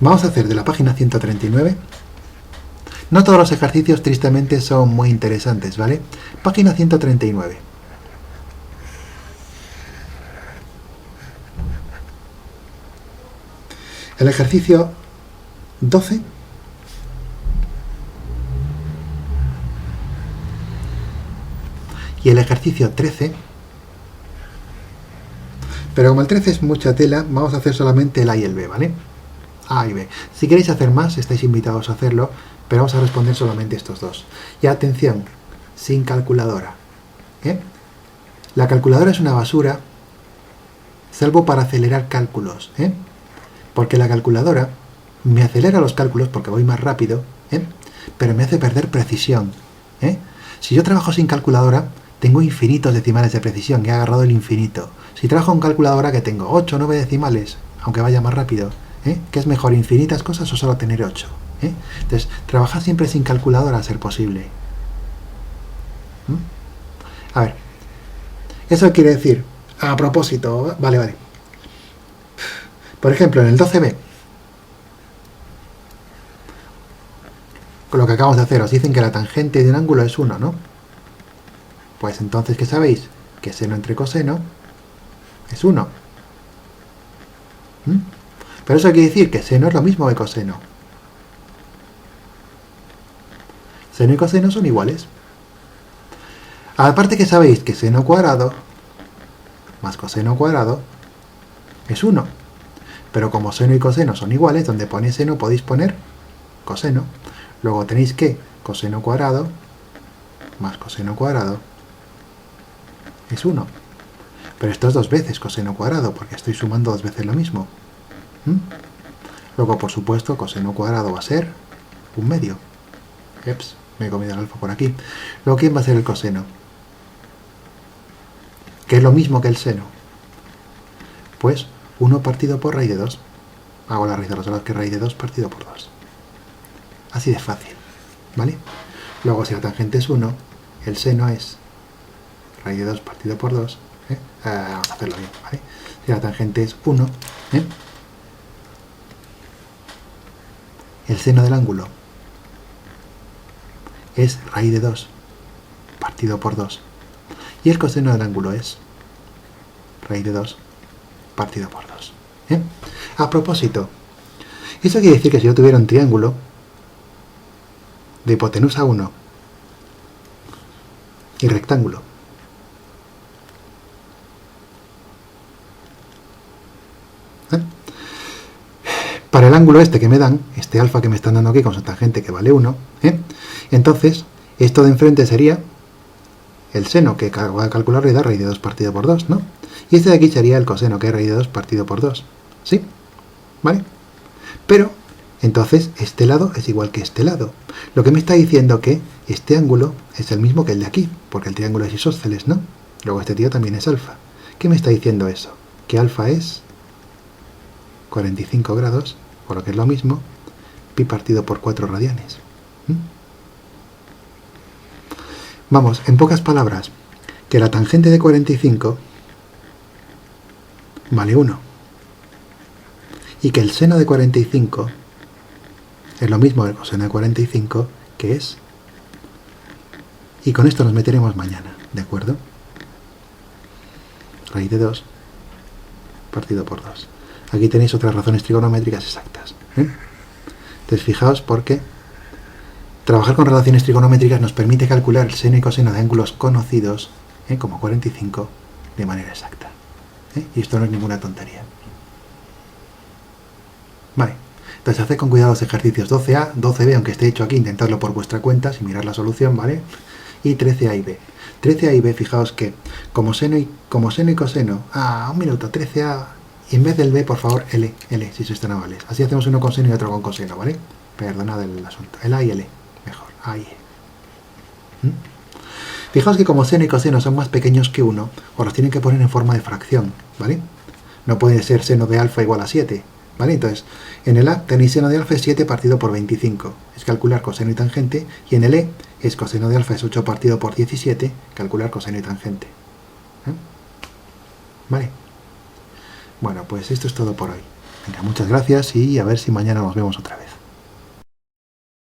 Vamos a hacer de la página 139. No todos los ejercicios, tristemente, son muy interesantes, ¿vale? Página 139. El ejercicio 12 y el ejercicio 13, pero como el 13 es mucha tela, vamos a hacer solamente el A y el B, ¿vale? A y B. Si queréis hacer más, estáis invitados a hacerlo, pero vamos a responder solamente estos dos. Y atención, sin calculadora. La calculadora es una basura, salvo para acelerar cálculos, porque la calculadora me acelera los cálculos porque voy más rápido, pero me hace perder precisión. Si yo trabajo sin calculadora, tengo infinitos decimales de precisión, he agarrado el infinito. Si trabajo con calculadora, que tengo 8 o 9 decimales, aunque vaya más rápido, ¿qué es mejor, infinitas cosas o solo tener 8? Entonces, trabajar siempre sin calculadora a ser posible. A ver, eso quiere decir, a propósito, vale. Por ejemplo, en el 12b, con lo que acabamos de hacer, os dicen que la tangente de un ángulo es 1, ¿no? Pues entonces, ¿qué sabéis? Que seno entre coseno es 1. Pero eso quiere decir que seno es lo mismo que coseno. Seno y coseno son iguales. Aparte que sabéis que seno cuadrado más coseno cuadrado es 1. Pero como seno y coseno son iguales, donde pone seno podéis poner coseno. Luego tenéis que coseno cuadrado más coseno cuadrado es 1. Pero esto es 2 veces coseno cuadrado, porque estoy sumando 2 veces lo mismo. Luego, por supuesto, coseno cuadrado va a ser 1/2. Eps, me he comido el alfa por aquí. Luego, ¿quién va a ser el coseno? Que es lo mismo que el seno. Pues 1 partido por raíz de 2. Hago la raíz de los lados, que raíz de 2 partido por 2. Así de fácil, ¿vale? Luego, si la tangente es 1, el seno es raíz de 2 partido por 2. Vamos a hacerlo bien, ¿vale? Si la tangente es 1, el seno del ángulo es raíz de 2 partido por 2. Y el coseno del ángulo es raíz de 2 partido por 2. A propósito, eso quiere decir que si yo tuviera un triángulo de hipotenusa 1 y rectángulo, para el ángulo este que me dan, este alfa que me están dando aquí con su tangente que vale 1, entonces esto de enfrente sería el seno, que va a calcular y da raíz de 2 partido por 2, ¿no? Y este de aquí sería el coseno, que es raíz de 2 partido por 2. ¿Sí? ¿Vale? Pero, entonces, este lado es igual que este lado. Lo que me está diciendo que este ángulo es el mismo que el de aquí, porque el triángulo es isósceles, ¿no? Luego este tío también es alfa. ¿Qué me está diciendo eso? Que alfa es 45 grados, o lo que es lo mismo, pi partido por 4 radianes. Vamos, en pocas palabras, que la tangente de 45 vale 1. Y que el seno de 45 es lo mismo que el coseno de 45, que es... Y con esto nos meteremos mañana, ¿de acuerdo? Raíz de 2 partido por 2. Aquí tenéis otras razones trigonométricas exactas. Entonces fijaos porque trabajar con relaciones trigonométricas nos permite calcular el seno y coseno de ángulos conocidos, como 45, de manera exacta. Y esto no es ninguna tontería. Vale, entonces haced con cuidado los ejercicios 12A, 12B, aunque esté hecho aquí, intentadlo por vuestra cuenta, sin mirar la solución, ¿vale? Y 13A y B. 13A y B, fijaos que como seno y coseno, un minuto, 13A, y en vez del B, por favor, L, si sois tan amables. Así hacemos uno con seno y otro con coseno, ¿vale? Perdonad el asunto. El A y L, mejor, A y E. Fijaos que como seno y coseno son más pequeños que 1, os los tienen que poner en forma de fracción, ¿vale? No puede ser seno de alfa igual a 7, ¿vale? Entonces, en el A tenéis seno de alfa es 7 partido por 25, es calcular coseno y tangente, y en el E es coseno de alfa es 8 partido por 17, calcular coseno y tangente. ¿Vale? Bueno, pues esto es todo por hoy. Venga, muchas gracias y a ver si mañana nos vemos otra vez.